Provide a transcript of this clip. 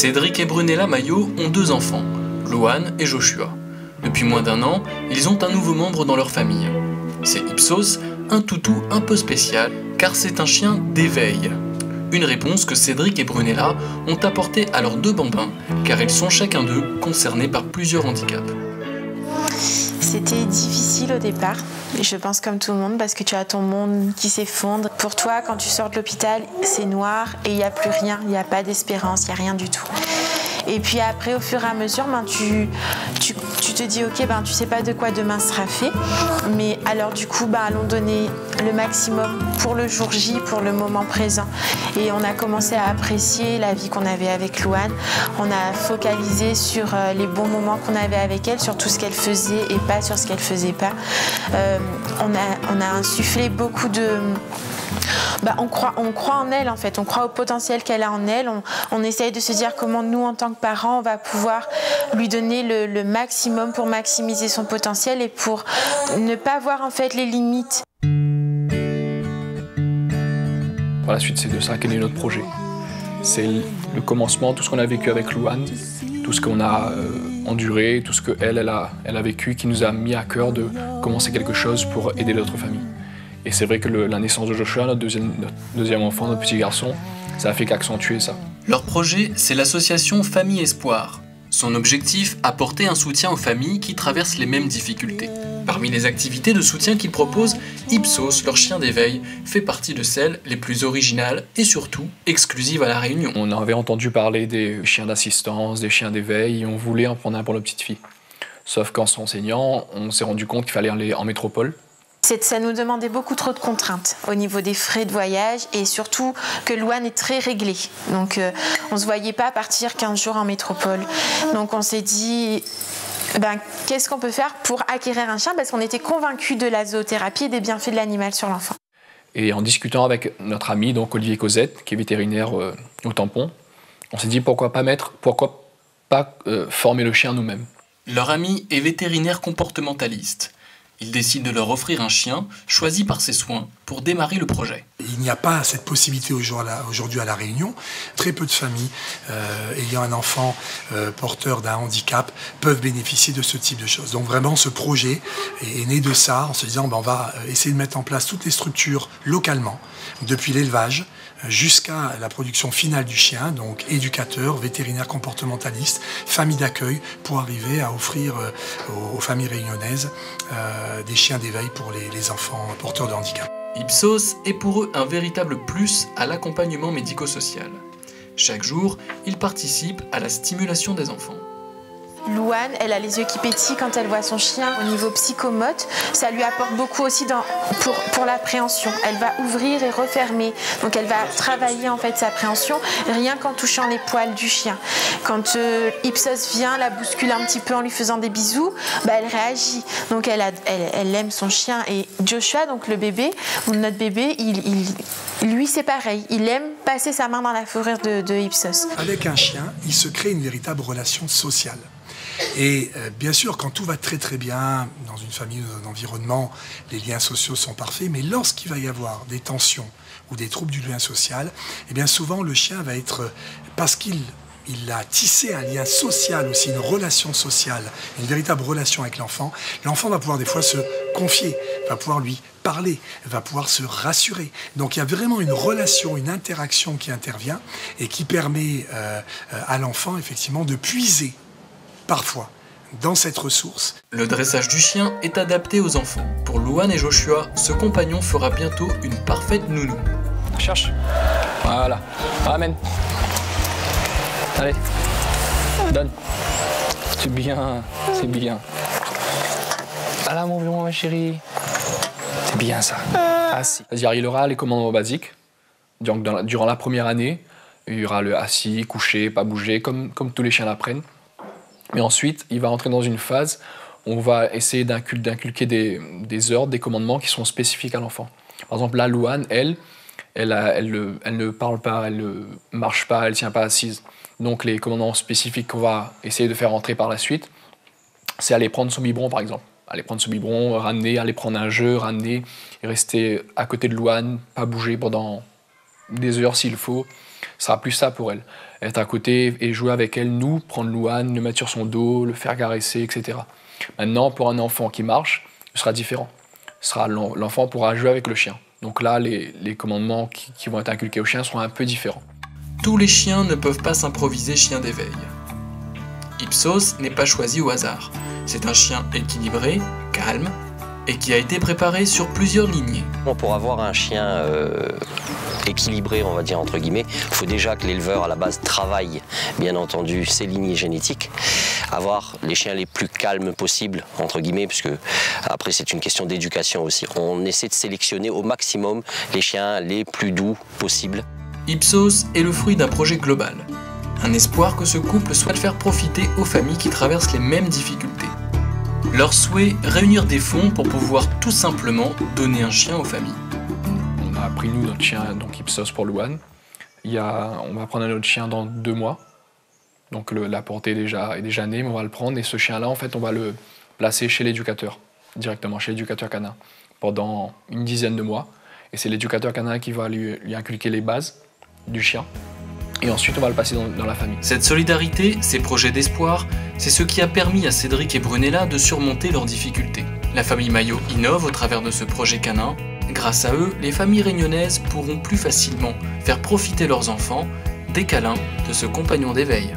Cédric et Brunella Maillot ont 2 enfants, Louane et Joshua. Depuis moins d'1 an, ils ont un nouveau membre dans leur famille. C'est Ipsos, un toutou un peu spécial, car c'est un chien d'éveil. Une réponse que Cédric et Brunella ont apportée à leurs 2 bambins, car ils sont chacun d'eux concernés par plusieurs handicaps. C'était difficile au départ, je pense comme tout le monde, parce que tu as ton monde qui s'effondre. Pour toi, quand tu sors de l'hôpital, c'est noir et il n'y a plus rien, il n'y a pas d'espérance, il n'y a rien du tout. Et puis après, au fur et à mesure, tu te dis, ok, tu sais pas de quoi demain sera fait. Mais alors du coup, allons donner le maximum pour le jour J, pour le moment présent. Et on a commencé à apprécier la vie qu'on avait avec Louane. On a focalisé sur les bons moments qu'on avait avec elle, sur tout ce qu'elle faisait et pas sur ce qu'elle faisait pas. On a insufflé beaucoup de... on croit en elle en fait, on croit au potentiel qu'elle a en elle, on essaye de se dire comment nous en tant que parents on va pouvoir lui donner le maximum pour maximiser son potentiel et pour ne pas voir en fait les limites. Par la suite, c'est de ça qu'est né notre projet. C'est le commencement, tout ce qu'on a vécu avec Louane, tout ce qu'on a enduré, tout ce qu'elle a vécu, qui nous a mis à cœur de commencer quelque chose pour aider notre famille. Et c'est vrai que la naissance de Joshua, notre deuxième enfant, notre petit garçon, ça a fait qu'accentuer ça. Leur projet, c'est l'association Famille Espoir. Son objectif, apporter un soutien aux familles qui traversent les mêmes difficultés. Parmi les activités de soutien qu'ils proposent, Ipsos, leur chien d'éveil, fait partie de celles les plus originales et surtout exclusives à La Réunion. On avait entendu parler des chiens d'assistance, des chiens d'éveil, et on voulait en prendre un pour nos petites filles. Sauf qu'en se renseignant, on s'est rendu compte qu'il fallait aller en métropole. Ça nous demandait beaucoup trop de contraintes au niveau des frais de voyage et surtout que Louane est très réglée. Donc on ne se voyait pas partir 15 jours en métropole. Donc on s'est dit, qu'est-ce qu'on peut faire pour acquérir un chien? Parce qu'on était convaincus de la zoothérapie et des bienfaits de l'animal sur l'enfant. Et en discutant avec notre ami, donc Olivier Cosette, qui est vétérinaire au Tampon, on s'est dit pourquoi pas former le chien nous-mêmes. Leur ami est vétérinaire comportementaliste. Il décide de leur offrir un chien choisi par ses soins pour démarrer le projet. Il n'y a pas cette possibilité aujourd'hui à La Réunion. Très peu de familles ayant un enfant porteur d'un handicap peuvent bénéficier de ce type de choses. Donc vraiment, ce projet est né de ça, en se disant on va essayer de mettre en place toutes les structures localement, depuis l'élevage jusqu'à la production finale du chien, donc éducateur, vétérinaire comportementaliste, famille d'accueil, pour arriver à offrir aux familles réunionnaises des chiens d'éveil pour les enfants porteurs de handicap. Ipsos est pour eux un véritable plus à l'accompagnement médico-social. Chaque jour, ils participent à la stimulation des enfants. Louane, elle a les yeux qui pétillent quand elle voit son chien. Au niveau psychomote, ça lui apporte beaucoup aussi pour l'appréhension. Elle va ouvrir et refermer. Donc elle va travailler en fait sa appréhension rien qu'en touchant les poils du chien. Quand Ipsos vient la bousculer un petit peu en lui faisant des bisous, elle réagit. Donc elle aime son chien. Et Joshua, donc le bébé, notre bébé, lui c'est pareil. Il aime passer sa main dans la fourrure de Ipsos. Avec un chien, il se crée une véritable relation sociale. Et bien sûr, quand tout va très très bien, dans une famille, dans un environnement, les liens sociaux sont parfaits, mais lorsqu'il va y avoir des tensions ou des troubles du lien social, eh bien souvent le chien va être, parce qu'il a tissé un lien social aussi, une relation sociale, une véritable relation avec l'enfant va pouvoir des fois se confier, va pouvoir lui parler, va pouvoir se rassurer. Donc il y a vraiment une relation, une interaction qui intervient et qui permet à l'enfant effectivement de puiser parfois dans cette ressource. Le dressage du chien est adapté aux enfants. Pour Louane et Joshua, ce compagnon fera bientôt une parfaite nounou. Cherche. Voilà. Ramène. Allez. Donne. C'est bien. C'est bien. Ah là, mon chéri. C'est bien ça. Assis. C'est-à-dire, il aura les commandements basiques. Donc, durant la première année, il y aura le assis, couché, pas bouger, comme tous les chiens l'apprennent. Mais ensuite, il va entrer dans une phase où on va essayer d'inculquer des ordres, des commandements qui sont spécifiques à l'enfant. Par exemple, la Louane, elle ne parle pas, elle ne marche pas, elle ne tient pas assise. Donc les commandements spécifiques qu'on va essayer de faire entrer par la suite, c'est aller prendre son biberon, par exemple. Aller prendre son biberon, ramener, aller prendre un jeu, ramener, et rester à côté de Louane, pas bouger pendant des heures s'il faut. Ce sera plus ça pour elle. Être à côté et jouer avec elle, nous, prendre Louane, le mettre sur son dos, le faire caresser, etc. Maintenant, pour un enfant qui marche, ce sera différent. L'enfant pourra jouer avec le chien. Donc là, les commandements qui vont être inculqués au chien seront un peu différents. Tous les chiens ne peuvent pas s'improviser chien d'éveil. Ipsos n'est pas choisi au hasard. C'est un chien équilibré, calme, et qui a été préparé sur plusieurs lignées. Pour avoir un chien équilibré, on va dire entre guillemets, il faut déjà que l'éleveur à la base travaille, bien entendu, ses lignées génétiques, avoir les chiens les plus calmes possibles, entre guillemets, puisque après c'est une question d'éducation aussi. On essaie de sélectionner au maximum les chiens les plus doux possibles. Ipsos est le fruit d'un projet global. Un espoir que ce couple souhaite faire profiter aux familles qui traversent les mêmes difficultés. Leur souhait, réunir des fonds pour pouvoir tout simplement donner un chien aux familles. On a pris nous notre chien, donc Ipsos pour Louane. On va prendre un autre chien dans 2 mois. Donc la portée est déjà née, mais on va le prendre. Et ce chien-là, en fait, on va le placer chez l'éducateur, directement chez l'éducateur canin, pendant une dizaine de mois. Et c'est l'éducateur canin qui va lui inculquer les bases du chien. Et ensuite, on va le passer dans la famille. Cette solidarité, ces projets d'espoir, c'est ce qui a permis à Cédric et Brunella de surmonter leurs difficultés. La famille Maillot innove au travers de ce projet canin. Grâce à eux, les familles réunionnaises pourront plus facilement faire profiter leurs enfants des câlins de ce compagnon d'éveil.